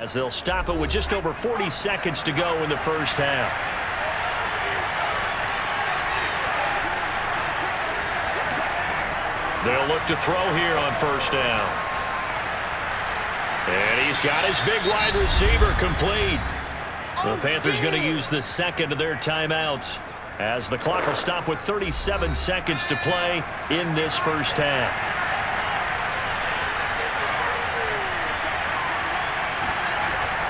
as they'll stop it with just over 40 seconds to go in the first half. They'll look to throw here on first down. And he's got his big wide receiver complete. The Panthers going to use the second of their timeouts as the clock will stop with 37 seconds to play in this first half.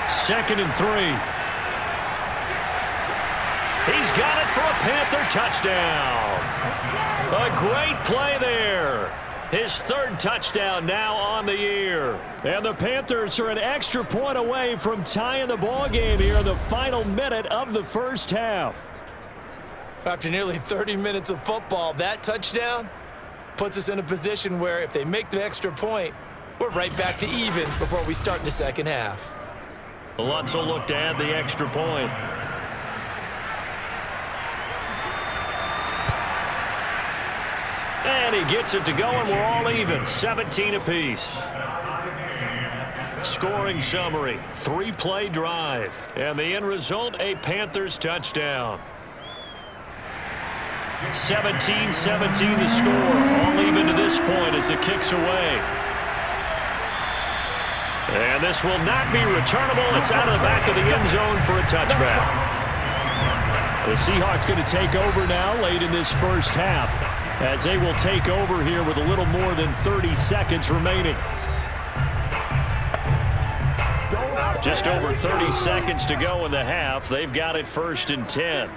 Second and 3. He's got it for a Panther touchdown. A great play there. His third touchdown now on the year. And the Panthers are an extra point away from tying the ball game here in the final minute of the first half. After nearly 30 minutes of football, that touchdown puts us in a position where if they make the extra point, we're right back to even before we start the second half. Lutz will look to add the extra point. And he gets it to go, and we're all even, 17 apiece. Scoring summary, 3-play drive, and the end result, a Panthers touchdown. 17-17 the score, all even to this point as it kicks away. And this will not be returnable. It's out of the back of the end zone for a touchback. The Seahawks going to take over now late in this first half, as they will take over here with a little more than 30 seconds remaining. Just over 30 seconds to go in the half. They've got it 1st and 10.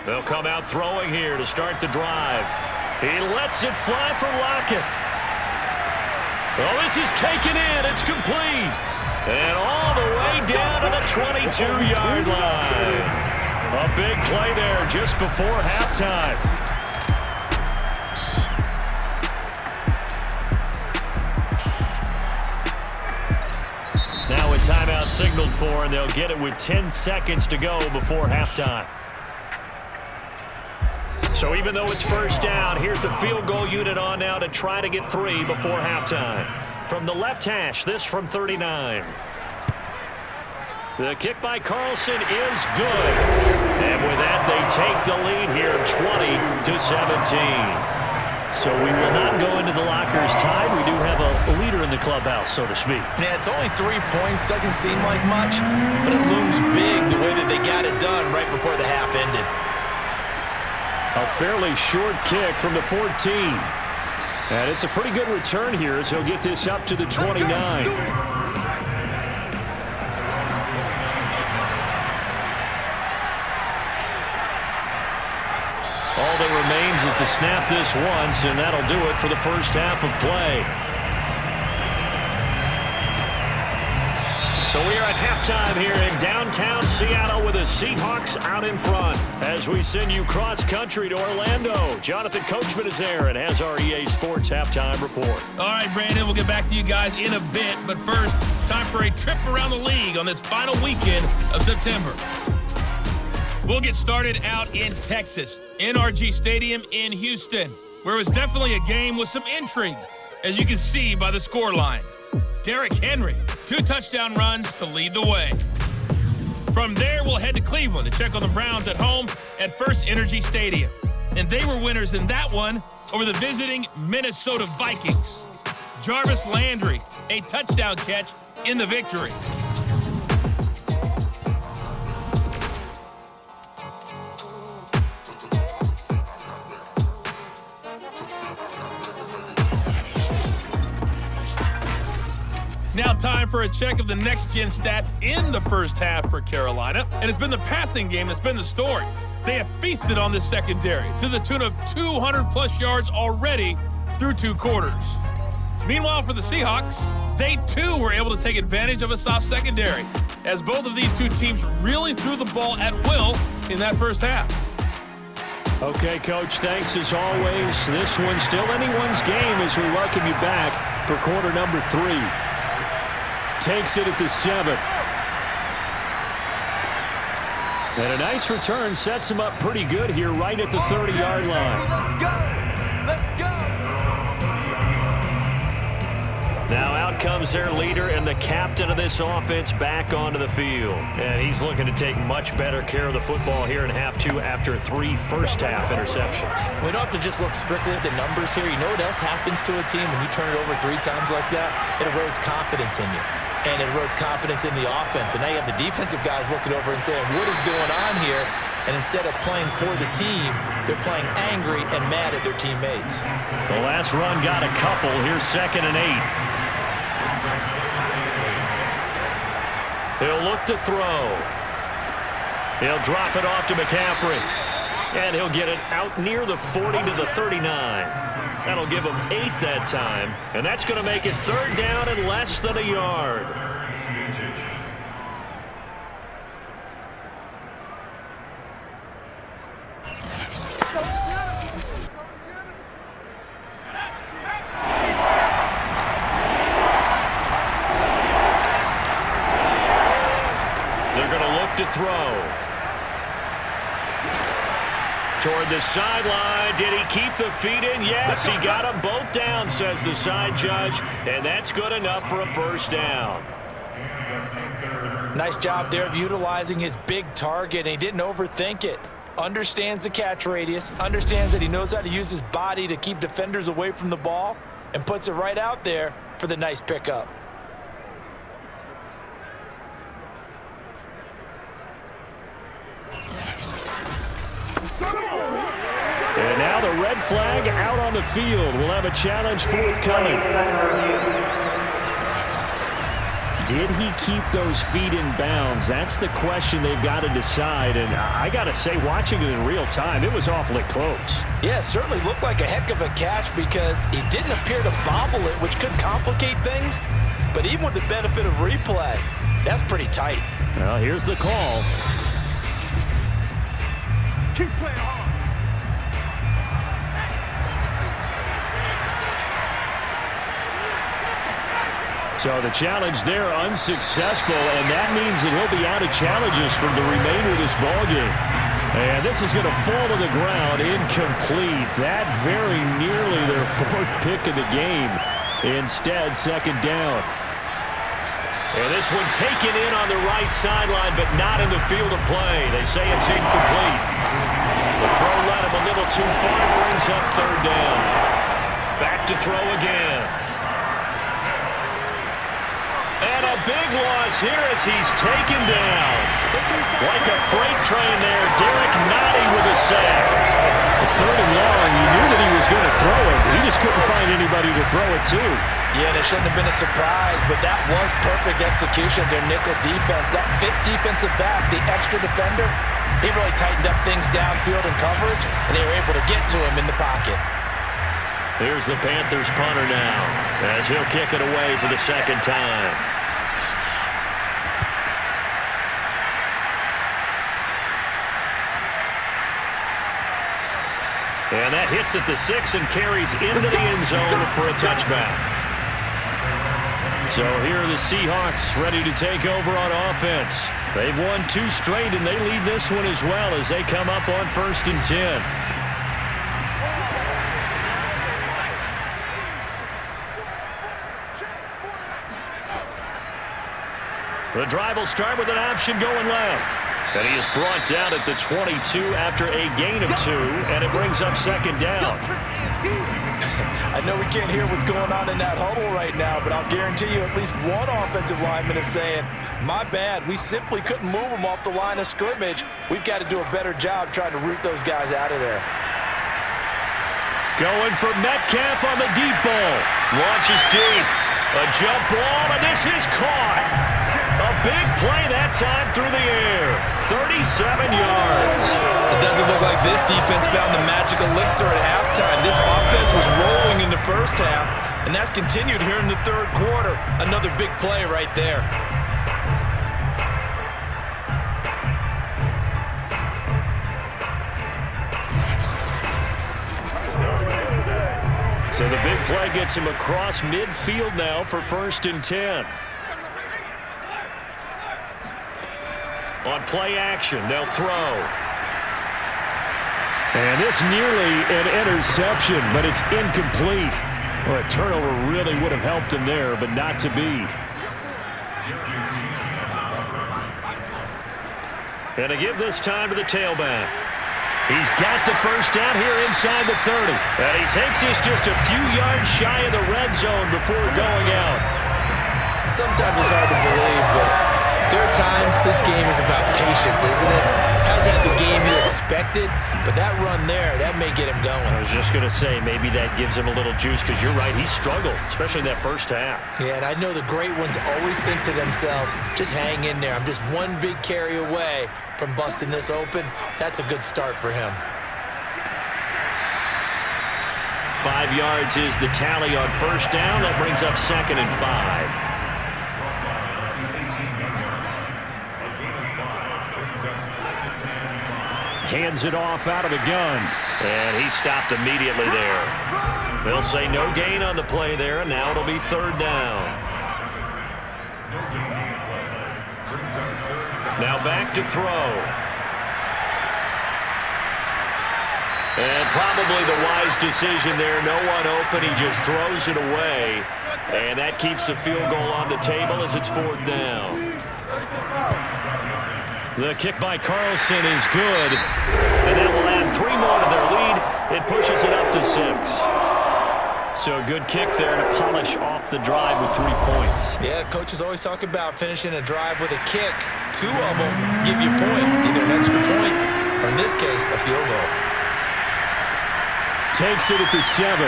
They'll come out throwing here to start the drive. He lets it fly for Lockett. Oh, this is taken in. It's complete. And all the way down to the 22-yard line. A big play there just before halftime. Now a timeout signaled for, and they'll get it with 10 seconds to go before halftime. So even though it's first down, here's the field goal unit on now to try to get 3 before halftime. From the left hash, this from 39. The kick by Carlson is good. And with that, they take the lead here 20-17. So we will not go into the lockers tied. We do have a leader in the clubhouse, so to speak. Yeah, it's only 3 points. Doesn't seem like much, but it looms big the way that they got it done right before the half ended. A fairly short kick from the 14. And it's a pretty good return here as he'll get this up to the 29. All that remains is to snap this once, and that'll do it for the first half of play. So we are at halftime here in downtown Seattle with the Seahawks out in front. As we send you cross-country to Orlando, Jonathan Coachman is there and has our EA Sports halftime report. All right, Brandon, we'll get back to you guys in a bit. But first, time for a trip around the league on this final weekend of September. We'll get started out in Texas, NRG Stadium in Houston, where it was definitely a game with some intrigue, as you can see by the scoreline. Derrick Henry, 2 touchdown runs to lead the way. From there, we'll head to Cleveland to check on the Browns at home at First Energy Stadium. And they were winners in that one over the visiting Minnesota Vikings. Jarvis Landry, a touchdown catch in the victory. Now time for a check of the next-gen stats in the first half for Carolina. And it's been the passing game that's been the story. They have feasted on this secondary to the tune of 200-plus yards already through 2 quarters. Meanwhile, for the Seahawks, they too were able to take advantage of a soft secondary, as both of these 2 teams really threw the ball at will in that first half. Okay, Coach, thanks as always. This one's still anyone's game as we welcome you back for quarter number 3. Takes it at the 7. And a nice return sets him up pretty good here right at the 30-yard line. Let's go! Now out in comes their leader and the captain of this offense back onto the field. And he's looking to take much better care of the football here in half two after 3 first-half interceptions. We don't have to just look strictly at the numbers here. You know what else happens to a team when you turn it over 3 times like that? It erodes confidence in you. And it erodes confidence in the offense. And now you have the defensive guys looking over and saying, what is going on here? And instead of playing for the team, they're playing angry and mad at their teammates. The last run got a couple. Here's 2nd and 8. He'll look to throw. He'll drop it off to McCaffrey. And he'll get it out near the 40 to the 39. That'll give him 8 that time. And that's going to make it 3rd down and less than a yard. They're going to look to throw. Toward the sideline. Did he keep the feet in? Yes, he got them both down, says the side judge. And that's good enough for a 1st down. Nice job there of utilizing his big target. And he didn't overthink it. Understands the catch radius. Understands that he knows how to use his body to keep defenders away from the ball. And puts it right out there for the nice pickup. And now the red flag out on the field. We'll have a challenge forthcoming. Did he keep those feet in bounds? That's the question they've got to decide. And I got to say, watching it in real time, it was awfully close. Yeah, it certainly looked like a heck of a catch because he didn't appear to bobble it, which could complicate things. But even with the benefit of replay, that's pretty tight. Well, here's the call. Keep playing hard. So the challenge there unsuccessful, and that means that he'll be out of challenges for the remainder of this ballgame. And this is going to fall to the ground incomplete. That very nearly their 4th pick of the game. Instead, 2nd down. And this one taken in on the right sideline, but not in the field of play. They say it's incomplete. The throw led him a little too far, brings up 3rd down. Back to throw again. And a big loss here as he's taken down. Like a freight train there, Derek Notty with a sack. 3rd and long, you knew that he was going to throw it. He just couldn't find anybody to throw it to. Yeah, and it shouldn't have been a surprise, but that was perfect execution of their nickel defense. That 5th defensive back, the extra defender, he really tightened up things downfield in coverage, and they were able to get to him in the pocket. Here's the Panthers punter now, as he'll kick it away for the 2nd time. And that hits at the 6 and carries into the end zone for a touchback. So here are the Seahawks ready to take over on offense. They've won 2 straight, and they lead this one as well as they come up on 1st and 10. The drive will start with an option going left. And he is brought down at the 22 after a gain of 2, and it brings up 2nd down. I know we can't hear what's going on in that huddle right now, but I'll guarantee you at least one offensive lineman is saying, my bad, we simply couldn't move them off the line of scrimmage. We've got to do a better job trying to root those guys out of there. Going for Metcalf on the deep ball. Launches deep. A jump ball, and this is caught. A big play that time through the air. 37 yards. It doesn't look like this defense found the magic elixir at halftime. This offense was rolling in the 1st half, and that's continued here in the 3rd quarter. Another big play right there. So the big play gets him across midfield now for 1st and 10. On play action, they'll throw. And this nearly an interception, but it's incomplete. Well, a turnover really would have helped him there, but not to be. And to give this time to the tailback. He's got the first down here inside the 30. And he takes this just a few yards shy of the red zone before going out. Sometimes it's hard to believe, but there are times this game is about patience, isn't it? Hasn't had the game he expected, but that run there, that may get him going. I was just going to say, maybe that gives him a little juice, because you're right, he struggled, especially in that first half. Yeah, and I know the great ones always think to themselves, just hang in there. I'm just one big carry away from busting this open. That's a good start for him. 5 yards is the tally on first down. That brings up 2nd and 5. Hands it off out of the gun. And he stopped immediately there. They'll say no gain on the play there, and now it'll be 3rd down. Now back to throw. And probably the wise decision there. No one open. He just throws it away. And that keeps the field goal on the table as it's 4th down. The kick by Carlson is good. And that will add 3 more to their lead. It pushes it up to 6. So a good kick there to polish off the drive with 3 points. Yeah, coaches always talk about finishing a drive with a kick. 2 of them give you points, either an extra point or, in this case, a field goal. Takes it at the 7.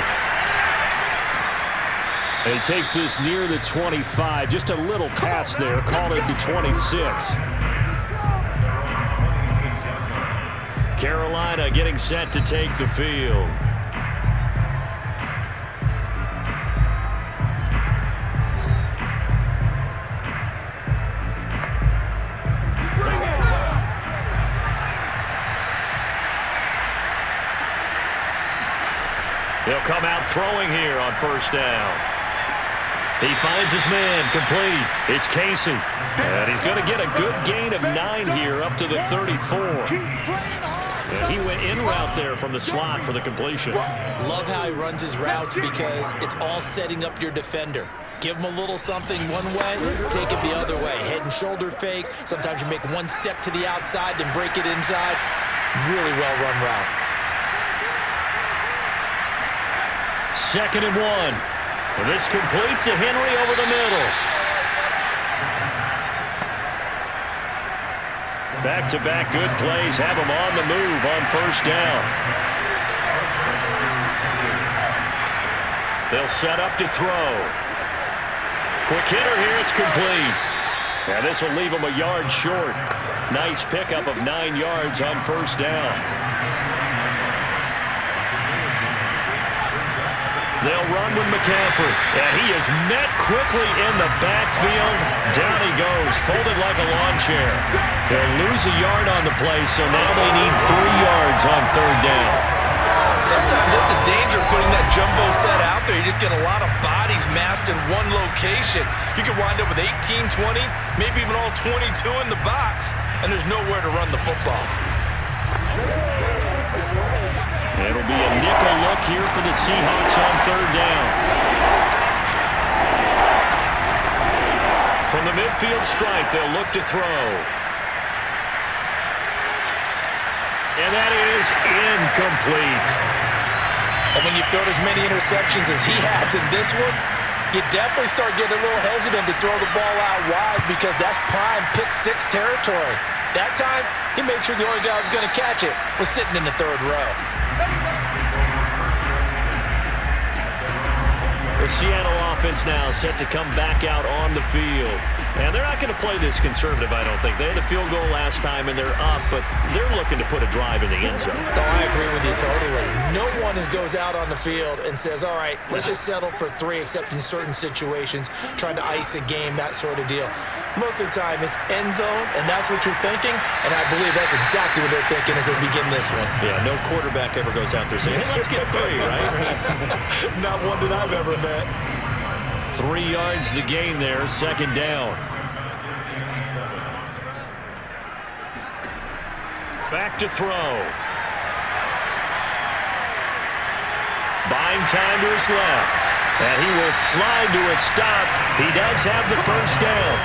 And he takes this near the 25. Just a little pass there. Call it the 26. Carolina getting set to take the field. He'll come out throwing here on first down. He finds his man complete. It's Casey. And he's going to get a good gain of 9 here up to the 34. And he went in route there from the slot for the completion. Love how he runs his routes because it's all setting up your defender. Give him a little something one way, take it the other way. Head and shoulder fake. Sometimes you make one step to the outside, then break it inside. Really well-run route. 2nd and 1. And this completes to Henry over the middle. Back-to-back good plays have him on the move on first down. They'll set up to throw. Quick hitter here, it's complete. Now this will leave him a yard short. Nice pickup of 9 yards on first down. They'll run with McCaffrey, and he is met quickly in the backfield. Down he goes, folded like a lawn chair. They'll lose a yard on the play, so now they need 3 yards on 3rd down. Sometimes it's a danger putting that jumbo set out there. You just get a lot of bodies massed in one location. You could wind up with 18, 20, maybe even all 22 in the box, and there's nowhere to run the football. It'll be a nickel look here for the Seahawks on 3rd down. From the midfield stripe, they'll look to throw. And that is incomplete. And when you've thrown as many interceptions as he has in this one, you definitely start getting a little hesitant to throw the ball out wide because that's prime pick-6 territory. That time, he made sure the only guy who was going to catch it was sitting in the 3rd row. The Seattle offense now set to come back out on the field. And they're not going to play this conservative, I don't think. They had the field goal last time, and they're up, but they're looking to put a drive in the end zone. Oh, I agree with you totally. No one goes out on the field and says, all right, let's just settle for 3, except in certain situations, trying to ice a game, that sort of deal. Most of the time, it's end zone, and that's what you're thinking, and I believe that's exactly what they're thinking as they begin this one. Yeah, no quarterback ever goes out there saying, hey, let's get 3, right? Not one that I've ever met. 3 yards the gain there, 2nd down. Back to throw. Buying time to his left. And he will slide to a stop. He does have the first down.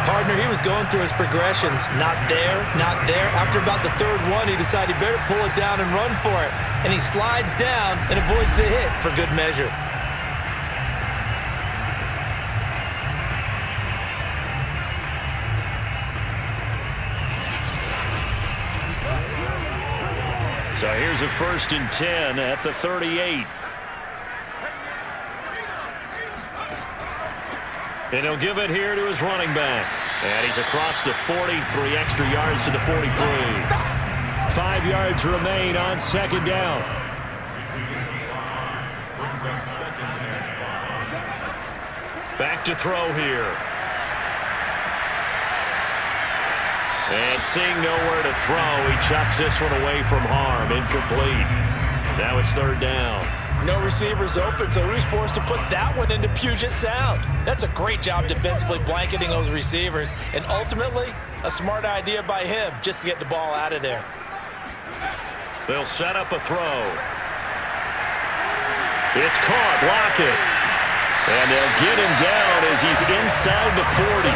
Partner, he was going through his progressions. Not there, not there. After about the third one, he decided he better pull it down and run for it. And he slides down and avoids the hit for good measure. So here's a 1st and 10 at the 38. And he'll give it here to his running back. And he's across the 40, 3 extra yards to the 43. 5 yards remain on 2nd down. Back to throw here. And seeing nowhere to throw, he chucks this one away from harm. Incomplete. Now it's 3rd down. No receivers open, so he's forced to put that one into Puget Sound. That's a great job defensively blanketing those receivers, and ultimately, a smart idea by him just to get the ball out of there. They'll set up a throw. It's caught. Block it. And they'll get him down as he's inside the 40.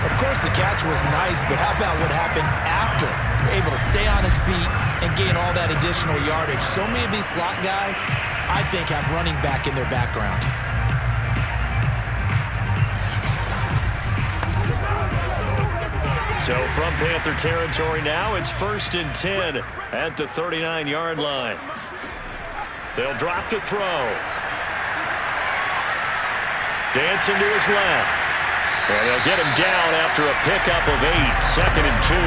Of course, the catch was nice, but how about what happened after? Able to stay on his feet and gain all that additional yardage. So many of these slot guys, I think, have running back in their background. So from Panther territory now, it's 1st and 10 at the 39-yard line. They'll drop to throw. Dancing to his left. And they'll get him down after a pickup of 8. 2nd and 2.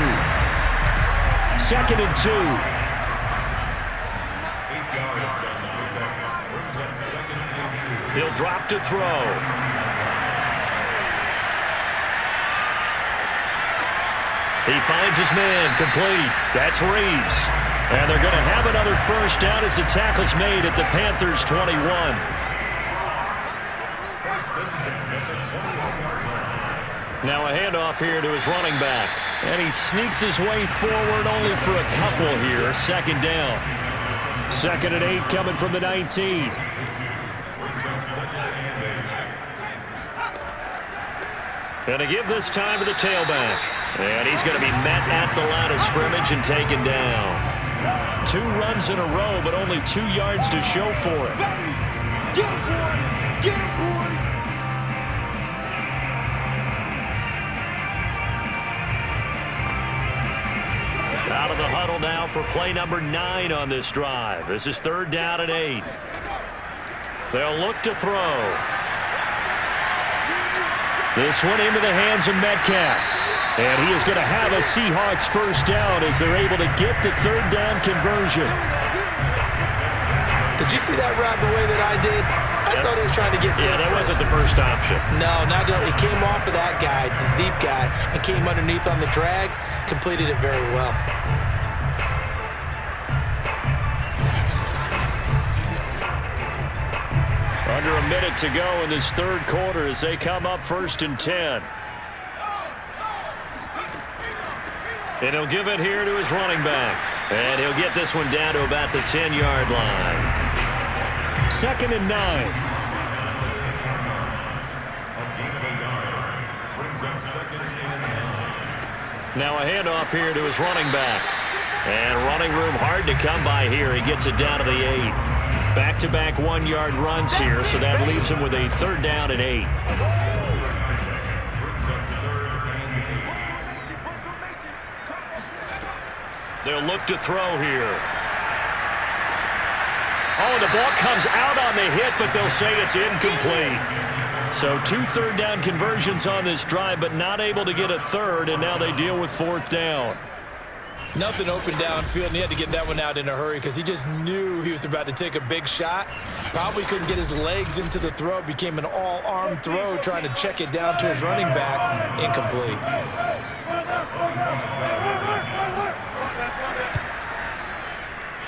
2nd and 2. He'll drop to throw. He finds his man, complete. That's Reeves. And they're going to have another 1st down as the tackle's made at the Panthers' 21. Now a handoff here to his running back. And he sneaks his way forward only for a couple here. 2nd down. 2nd and 8 coming from the 19. And to give this time to the tailback. And he's going to be met at the line of scrimmage and taken down. 2 runs in a row, but only 2 yards to show for it. Get it, boy! Get it, boy! Out of the huddle now for play number 9 on this drive. This is 3rd down and 8. They'll look to throw. This one into the hands of Metcalf. And he is going to have a Seahawks 1st down as they're able to get the 3rd down conversion. Did you see that route the way that I did? I thought he was trying to get deep. Yeah, that wasn't the first option. No, not it came off of that guy, the deep guy, and came underneath on the drag. Completed it very well. Under a minute to go in this 3rd quarter as they come up 1st and 10. And he'll give it here to his running back. And he'll get this one down to about the 10-yard line. 2nd and 9. Now a handoff here to his running back. And running room hard to come by here. He gets it down to the 8. Back-to-back 1-yard runs here, so that leaves him with a 3rd down and 8. They'll look to throw here. Oh, the ball comes out on the hit, but they'll say it's incomplete. So 2 3rd down conversions on this drive, but not able to get a 3rd, and now they deal with 4th down. Nothing open downfield, and he had to get that one out in a hurry because he just knew he was about to take a big shot. Probably couldn't get his legs into the throw. Became an all-arm throw trying to check it down to his running back. Incomplete.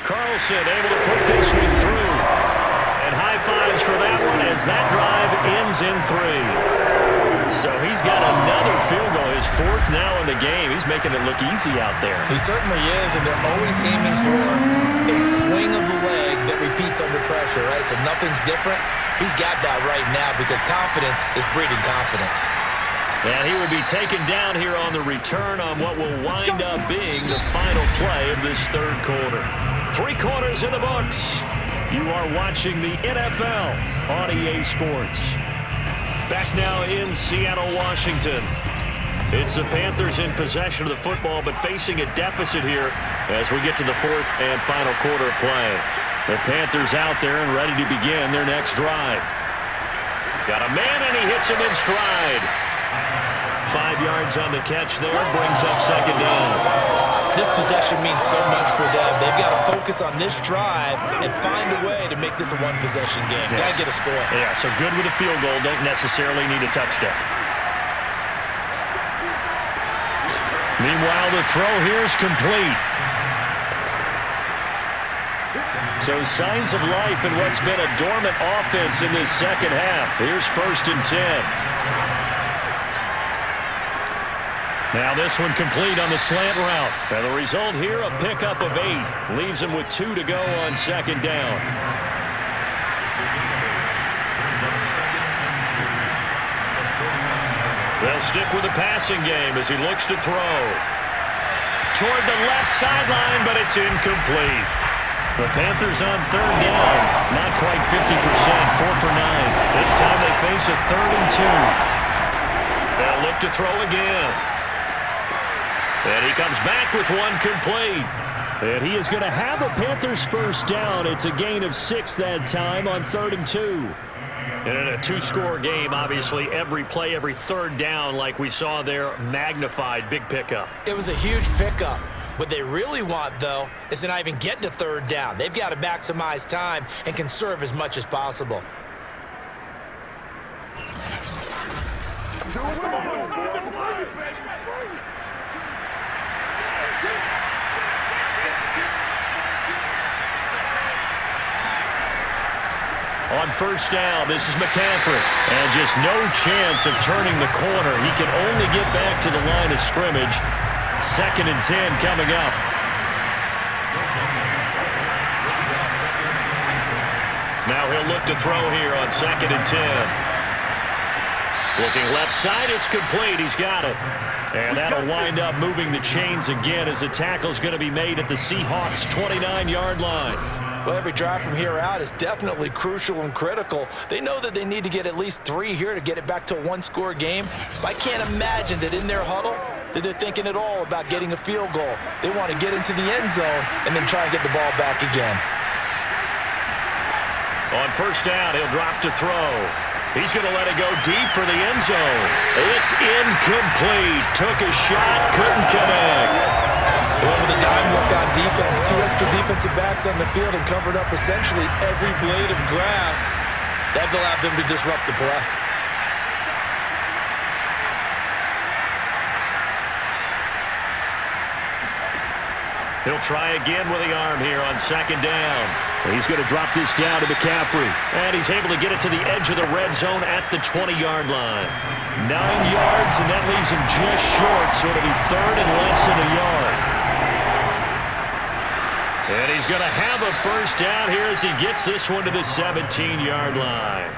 Carlson able to put this one through. And high fives for that one as that drive ends in 3. So he's got another field goal, his fourth now in the game. He's making it look easy out there. He certainly is, and they're always aiming for a swing of the leg that repeats under pressure, right? So nothing's different. He's got that right now because confidence is breeding confidence. And he will be taken down here on the return on what will wind up being the final play of this third quarter. 3 quarters in the books. You are watching the NFL on EA Sports. Back now in Seattle, Washington. It's the Panthers in possession of the football, but facing a deficit here as we get to the fourth and final quarter of play. The Panthers out there and ready to begin their next drive. Got a man, and he hits him in stride. 5 yards on the catch there, brings up second down. This possession means so much for them. They've got to focus on this drive and find a way to make this a one-possession game. Yes. Got to get a score. Yeah, so good with a field goal. Don't necessarily need a touchdown. Meanwhile, the throw here is complete. So signs of life in what's been a dormant offense in this second half. Here's 1st and 10. Now this one complete on the slant route. And the result here, a pickup of 8. Leaves him with 2 to go on second down. They'll stick with the passing game as he looks to throw. Toward the left sideline, but it's incomplete. The Panthers on third down. Not quite 50%, 4 for 9. This time they face a 3rd and 2. They'll look to throw again. And he comes back with one complete. And he is going to have a Panthers first down. It's a gain of 6 that time on 3rd and 2. And in a 2-score game, obviously, every play, every third down, like we saw there, magnified. Big pickup. It was a huge pickup. What they really want, though, is to not even get to third down. They've got to maximize time and conserve as much as possible. On first down, this is McCaffrey. And just no chance of turning the corner. He can only get back to the line of scrimmage. 2nd and 10 coming up. Now he'll look to throw here on 2nd and 10. Looking left side, it's complete. He's got it. And that'll wind up moving the chains again as the tackle's going to be made at the Seahawks' 29-yard line. Well, every drive from here out is definitely crucial and critical. They know that they need to get at least 3 here to get it back to a one-score game. But I can't imagine that in their huddle that they're thinking at all about getting a field goal. They want to get into the end zone and then try and get the ball back again. On first down, he'll drop to throw. He's going to let it go deep for the end zone. It's incomplete. Took a shot, couldn't connect. Well, with a dime look on defense, 2 extra defensive backs on the field and covered up essentially every blade of grass. That allowed them to disrupt the play. He'll try again with the arm here on second down. He's going to drop this down to McCaffrey. And he's able to get it to the edge of the red zone at the 20-yard line. 9 yards, and that leaves him just short, so it'll be 3rd and less than a yard. And he's going to have a first down here as he gets this one to the 17-yard line.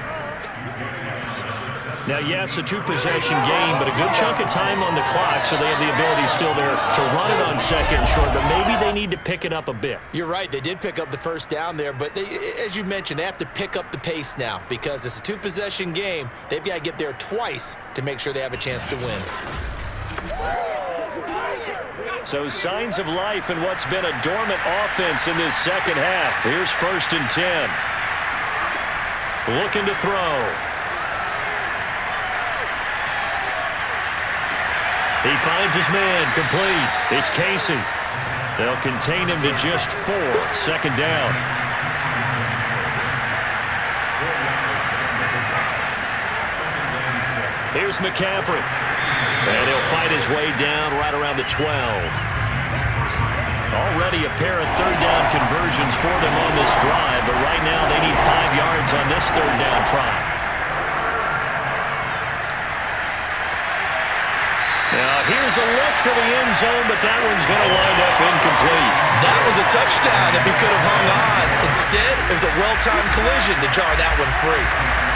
Now, yes, a 2-possession game, but a good chunk of time on the clock, so they have the ability still there to run it on 2nd and short, but maybe they need to pick it up a bit. You're right. They did pick up the first down there, but they, as you mentioned, they have to pick up the pace now because it's a 2-possession game. They've got to get there twice to make sure they have a chance to win. So signs of life in what's been a dormant offense in this second half. Here's 1st and 10. Looking to throw. He finds his man, complete. It's Casey. They'll contain him to just 4. 2nd down. Here's McCaffrey. And he'll fight his way down right around the 12. Already a pair of 3rd down conversions for them on this drive, but right now they need 5 yards on this 3rd down try. Now here's a look for the end zone, but that one's going to wind up incomplete. That was a touchdown if he could have hung on. Instead, it was a well-timed collision to jar that one free.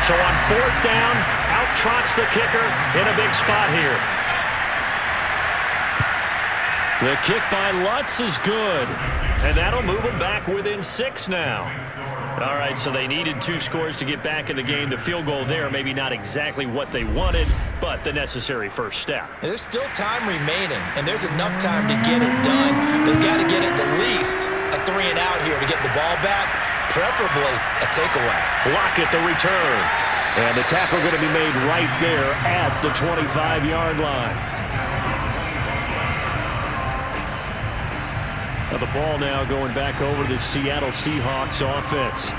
So on fourth down, out trots the kicker in a big spot here. The kick by Lutz is good, and that'll move them back within 6 now. All right, so they needed 2 scores to get back in the game. The field goal there, maybe not exactly what they wanted, but the necessary first step. There's still time remaining, and there's enough time to get it done. They've got to get at the least a 3-and-out here to get the ball back, preferably a takeaway. Lockett the return, and the tackle going to be made right there at the 25-yard line. The ball now going back over to the Seattle Seahawks offense.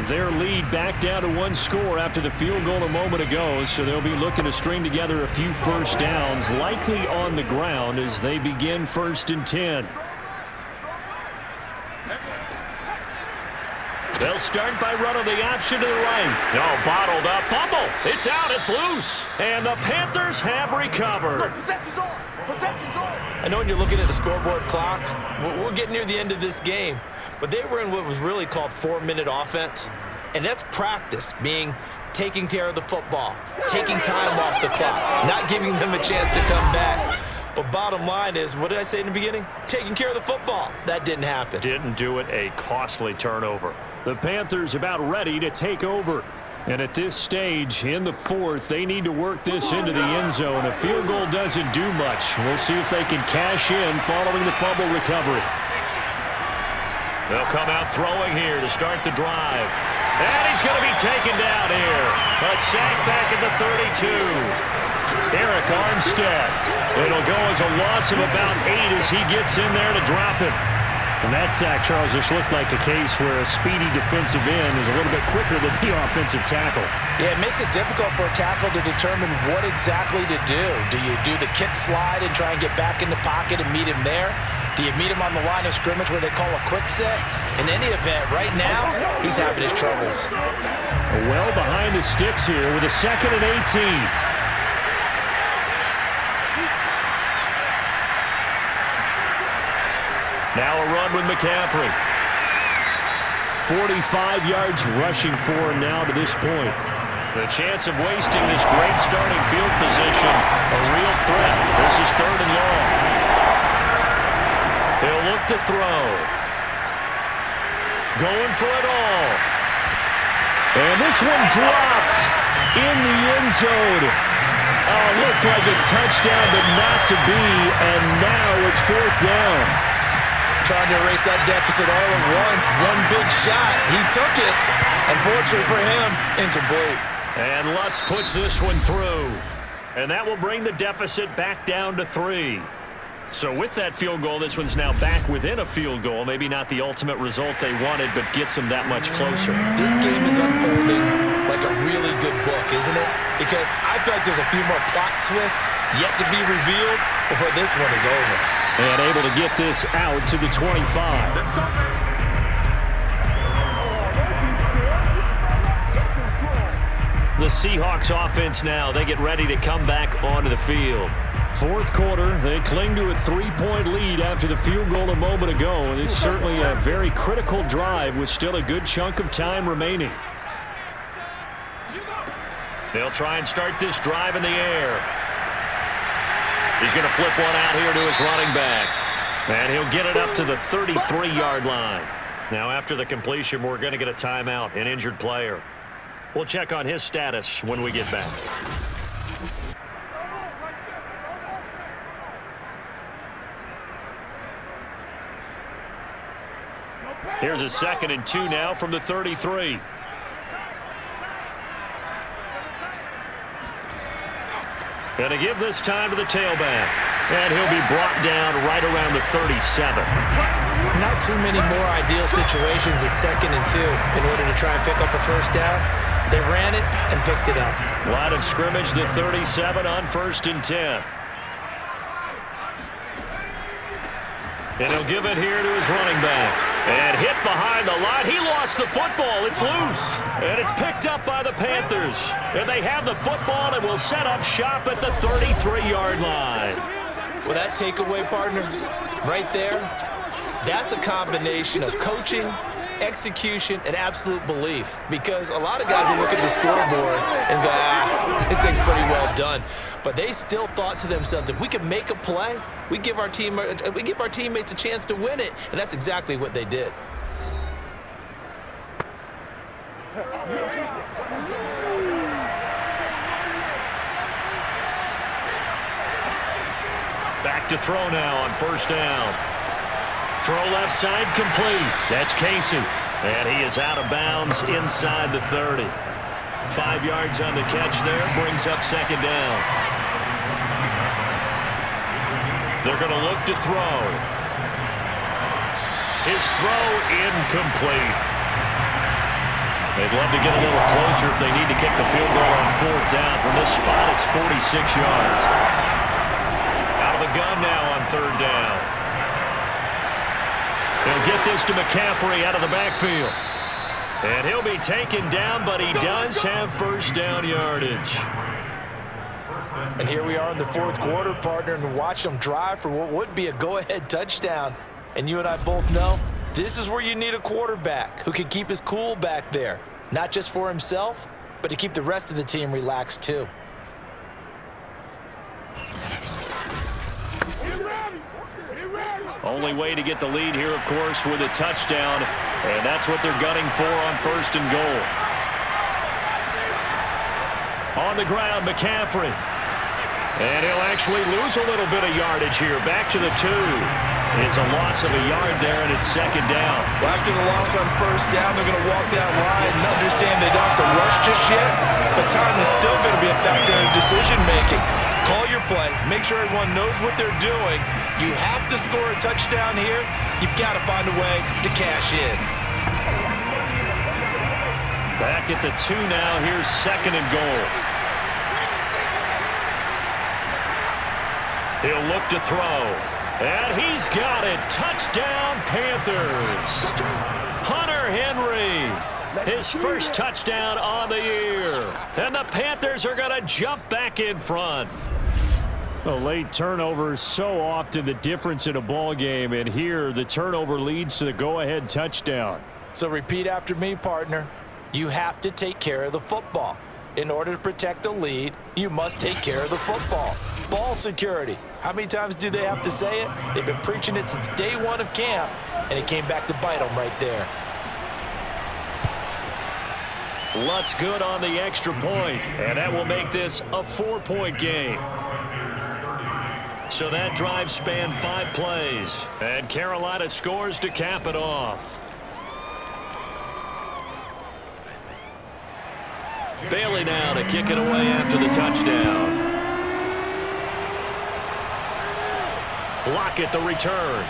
Their lead back down to 1 score after the field goal a moment ago, so they'll be looking to string together a few first downs, likely on the ground as they begin 1st and 10. They'll start by running the option to the right. No, bottled up. Fumble. It's out. It's loose. And the Panthers have recovered. Look, possession's on. Possession's on. I know when you're looking at the scoreboard clock, we're getting near the end of this game, but they were in what was really called 4-minute offense, and that's practice, being taking care of the football, taking time off the clock, not giving them a chance to come back. But bottom line is, what did I say in the beginning? Taking care of the football. That didn't happen. Didn't do it. A costly turnover. The Panthers about ready to take over. And at this stage, in the 4th, they need to work this into the end zone. A field goal doesn't do much. We'll see if they can cash in following the fumble recovery. They'll come out throwing here to start the drive. And he's going to be taken down here. A sack back at the 32. Eric Armstead. It'll go as a loss of about 8 as he gets in there to drop him. And that sack, Charles, just looked like a case where a speedy defensive end is a little bit quicker than the offensive tackle. Yeah, it makes it difficult for a tackle to determine what exactly to do. Do you do the kick slide and try and get back in the pocket and meet him there? Do you meet him on the line of scrimmage where they call a quick set? In any event, right now, he's having his troubles. Well behind the sticks here with a 2nd and 18. Now a run with McCaffrey. 45 yards rushing for him now to this point. The chance of wasting this great starting field position, a real threat. This is 3rd and long. He'll look to throw. Going for it all. And this one dropped in the end zone. Oh, looked like a touchdown, but not to be. And now it's 4th down. Trying to erase that deficit all at once. One big shot. He took it. Unfortunately for him, incomplete. And Lutz puts this one through. And that will bring the deficit back down to 3. So with that field goal, this one's now back within a field goal. Maybe not the ultimate result they wanted, but gets them that much closer. This game is unfolding like a really good book, isn't it? Because I feel like there's a few more plot twists yet to be revealed before this one is over. And able to get this out to the 25. Let's go, man. The Seahawks offense now, they get ready to come back onto the field. 4th quarter, they cling to a 3-point lead after the field goal a moment ago. And it's certainly a very critical drive with still a good chunk of time remaining. They'll try and start this drive in the air. He's going to flip one out here to his running back. And he'll get it up to the 33-yard line. Now after the completion, we're going to get a timeout, an injured player. We'll check on his status when we get back. Here's a 2nd and 2 now from the 33. Going to give this time to the tailback. And he'll be brought down right around the 37. Not too many more ideal situations at 2nd and 2 in order to try and pick up a first down. They ran it and picked it up. Line of scrimmage, the 37 on 1st and 10. And he'll give it here to his running back. And hit behind the line. He lost the football. It's loose. And it's picked up by the Panthers. And they have the football and will set up shop at the 33-yard line. Well, that takeaway, partner, right there, that's a combination of coaching, execution, and absolute belief. Because a lot of guys will look at the scoreboard and go, this thing's pretty well done. But they still thought to themselves, if we can make a play, we give our teammates a chance to win it. And that's exactly what they did. Back to throw now on first down. Throw left side complete. That's Casey. And he is out of bounds inside the 30. 5 yards on the catch there. Brings up second down. They're going to look to throw. His throw incomplete. They'd love to get a little closer if they need to kick the field goal on fourth down. From this spot, it's 46 yards. Out of the gun now on third down. He'll get this to McCaffrey out of the backfield. And he'll be taken down, but he does have first down yardage. And here we are in the fourth quarter, partner, and watch them drive for what would be a go-ahead touchdown. And you and I both know this is where you need a quarterback who can keep his cool back there. Not just for himself, but to keep the rest of the team relaxed too. Only way to get the lead here, of course, with a touchdown. And that's what they're gunning for on first and goal. On the ground, McCaffrey. And he'll actually lose a little bit of yardage here. Back to the 2. It's a loss of a yard there, and it's second down. Well, after the loss on first down, they're going to walk that line and understand they don't have to rush just yet. But time is still going to be a factor in decision-making. Call your play. Make sure everyone knows what they're doing. You have to score a touchdown here. You've got to find a way to cash in. Back at the 2 now. Here's second and goal. He'll look to throw. And he's got it. Touchdown, Panthers. Hunter Henry. His first touchdown on the year. And the Panthers are going to jump back in front. A late turnover is so often the difference in a ball game, and here the turnover leads to the go-ahead touchdown. So repeat after me, partner. You have to take care of the football. In order to protect the lead, you must take care of the football. Ball security. How many times do they have to say it? They've been preaching it since day one of camp, and it came back to bite them right there. Lutz good on the extra point, and that will make this a 4-point game. So that drive spanned 5 plays, and Carolina scores to cap it off. Bailey now to kick it away after the touchdown. Lockett the return.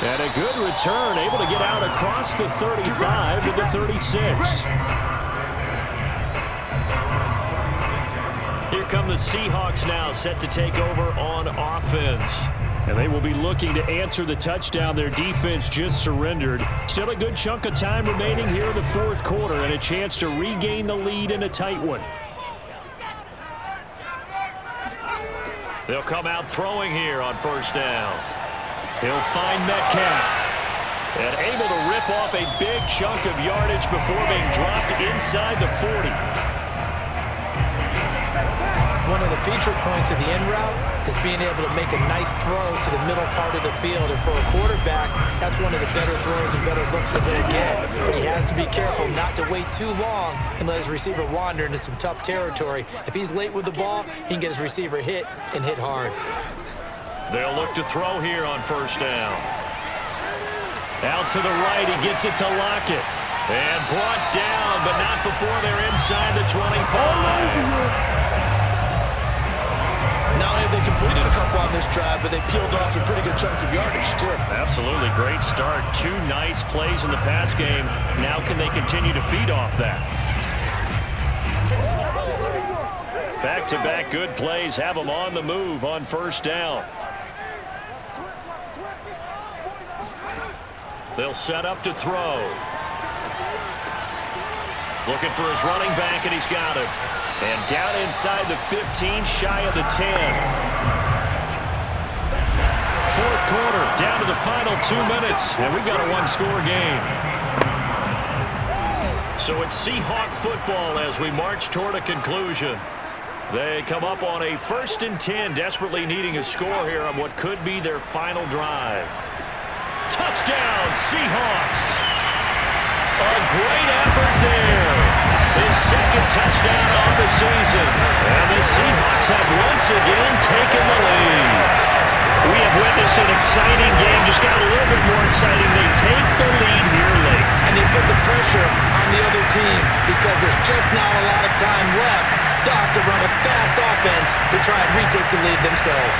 And a good return, able to get out across the 35 to the 36. Here come the Seahawks now, set to take over on offense. And they will be looking to answer the touchdown their defense just surrendered. Still a good chunk of time remaining here in the fourth quarter and a chance to regain the lead in a tight one. They'll come out throwing here on first down. He'll find Metcalf. And able to rip off a big chunk of yardage before being dropped inside the 40. One of the feature points of the end route is being able to make a nice throw to the middle part of the field. And for a quarterback, that's one of the better throws and better looks that he'll get. But he has to be careful not to wait too long and let his receiver wander into some tough territory. If he's late with the ball, he can get his receiver hit and hit hard. They'll look to throw here on first down. Out to the right, he gets it to Lockett. And brought down, but not before they're inside the 25. Not only have they completed a couple on this drive, but they peeled off some pretty good chunks of yardage, too. Absolutely. Great start. 2 nice plays in the pass game. Now can they continue to feed off that? Back-to-back good plays have them on the move on first down. They'll set up to throw. Looking for his running back, and he's got it. And down inside the 15, shy of the 10. Fourth quarter, down to the final 2 minutes, and we've got a one-score game. So it's Seahawk football as we march toward a conclusion. They come up on a 1st and 10, desperately needing a score here on what could be their final drive. Touchdown, Seahawks! A great effort there. His second touchdown of the season. And the Seahawks have once again taken the lead. We have witnessed an exciting game, just got a little bit more exciting. They take the lead here late. And they put the pressure on the other team because there's just not a lot of time left. They'll have to run a fast offense to try and retake the lead themselves.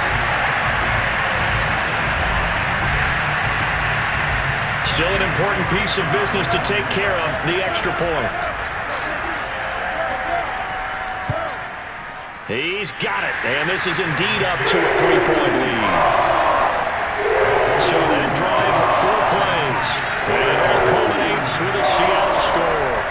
Still an important piece of business to take care of, the extra point. He's got it, and this is indeed up to a 3-point lead. So that drive, 4 plays, and it all culminates with a Seattle score.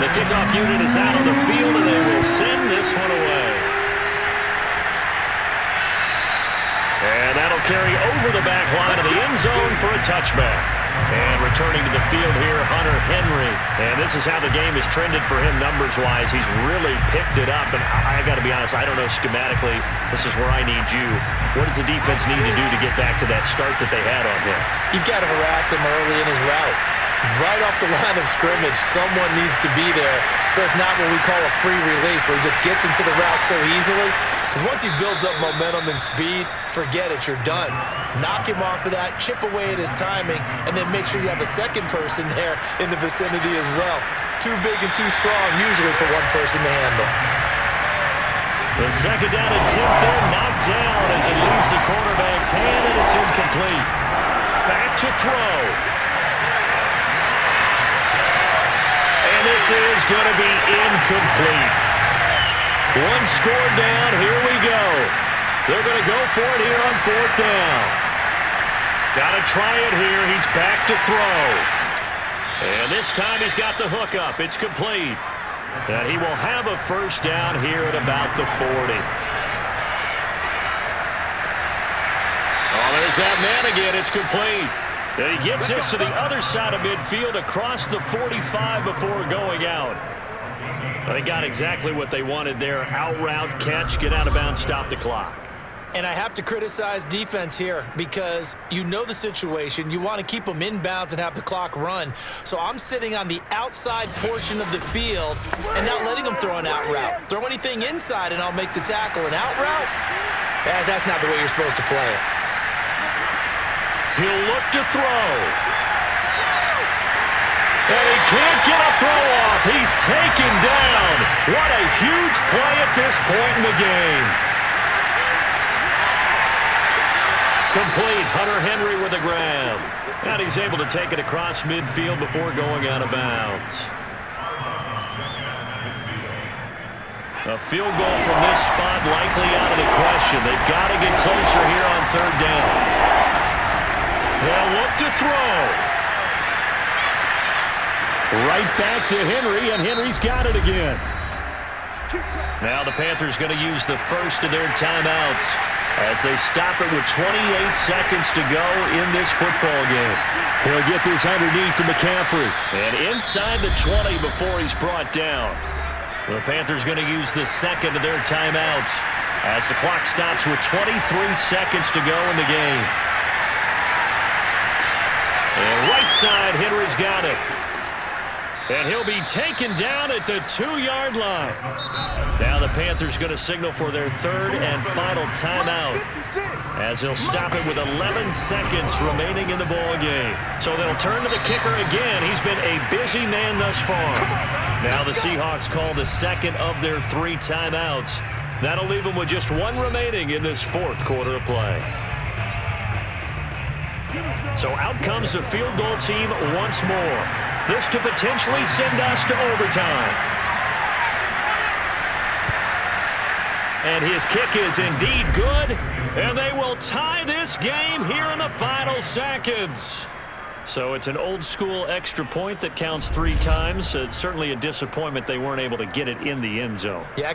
The kickoff unit is out on the field, and they will send this one away. And that'll carry over the back line of the end zone for a touchback. And returning to the field here, Hunter Henry. And this is how the game has trended for him numbers-wise. He's really picked it up. And I got to be honest, I don't know schematically. This is where I need you. What does the defense need to do to get back to that start that they had on him? You've got to harass him early in his route. Right off the line of scrimmage, someone needs to be there. So it's not what we call a free release where he just gets into the route so easily. Because once he builds up momentum and speed, forget it, you're done. Knock him off of that, chip away at his timing, and then make sure you have a second person there in the vicinity as well. Too big and too strong usually for one person to handle. The second down attempt there, knocked down as it leaves the quarterback's hand, and it's incomplete. Back to throw. This is going to be incomplete. One score down. Here we go. They're going to go for it here on 4th down. Got to try it here. He's back to throw. And this time he's got the hook up. It's complete. And he will have a 1st down here at about the 40. Oh, there's that man again. It's complete. And he gets this to the other side of midfield across the 45 before going out. They got exactly what they wanted there. Out route, catch, get out of bounds, stop the clock. And I have to criticize defense here because you know the situation. You want to keep them inbounds and have the clock run. So I'm sitting on the outside portion of the field and not letting them throw an out route. Throw anything inside and I'll make the tackle. An out route? That's not the way you're supposed to play it. He'll look to throw. And he can't get a throw off. He's taken down. What a huge play at this point in the game. Complete. Hunter Henry with a grab. And he's able to take it across midfield before going out of bounds. A field goal from this spot likely out of the question. They've got to get closer here on 3rd down. They'll look to throw. Right back to Henry, and Henry's got it again. Now the Panthers going to use the first of their timeouts as they stop it with 28 seconds to go in this football game. He'll get this underneath to McCaffrey. And inside the 20 before he's brought down. The Panthers going to use the second of their timeouts as the clock stops with 23 seconds to go in the game. And right side, Henry's got it. And he'll be taken down at the 2-yard line. Now the Panthers going to signal for their 3rd and final timeout as they'll stop it with 11 seconds remaining in the ball game. So they'll turn to the kicker again. He's been a busy man thus far. Now the Seahawks call the second of their 3 timeouts. That'll leave them with just 1 remaining in this 4th quarter of play. So out comes the field goal team once more. This to potentially send us to overtime. And his kick is indeed good, and they will tie this game here in the final seconds. So it's an old-school extra point that counts 3 times. It's certainly a disappointment they weren't able to get it in the end zone. Yeah.